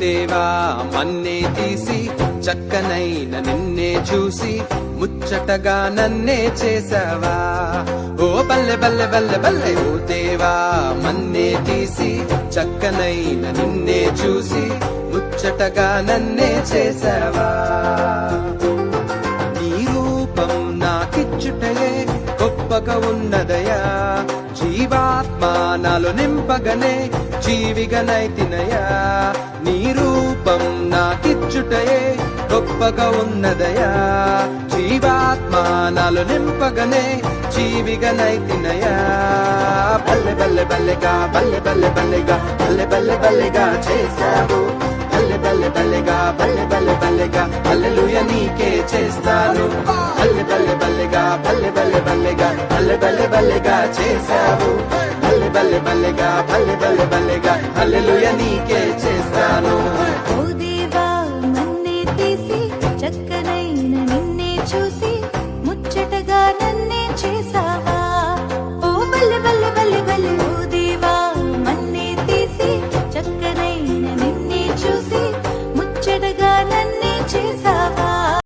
దేవా మన్నే తీసి చక్కనైన నిన్నే చూసి ముచ్చటగా నన్నే చేసావా. ఓ బల్లె బల్లె బల్లె బల్లె ఓ దేవా మన్నే తీసి చక్కనైన నిన్నే చూసి ముచ్చటగా నన్నే చేసావా. నీ రూపం నాకిచ్చుటయే గొప్పగా ఉన్నదయా, జీవాత్మ నాలో నింపగనే జీవిగనైతినయా. నీ రూపం నాకిచ్చుటయే గొప్పగా ఉన్నదయా, జీవాత్మ నాలో నింపగనే జీవిగనైతినయా. బల్లె బల్లె బల్లెగా బల్లె బల్లె బల్లెగా బల్లె బల్లె బల్లెగా చేశావు. బల్లె బల్లె బల్లెగా బల్లె బల్లె బల్లెగా హల్లెలూయా నీకే చేస్తాను. బల్లె బల్లె బల్లెగా బల్లె బల్లె బల్లెగా బల్లె బల్లె బల్లెగా చేశావు. బల్లె బల్లె బల్లెగా బల్లె బల్లె బల్లెగా హల్లెలూయా నీకే చేస్తాను. ఓ దేవా మన్నే తీసి చక్కనైన నిన్నే చూసి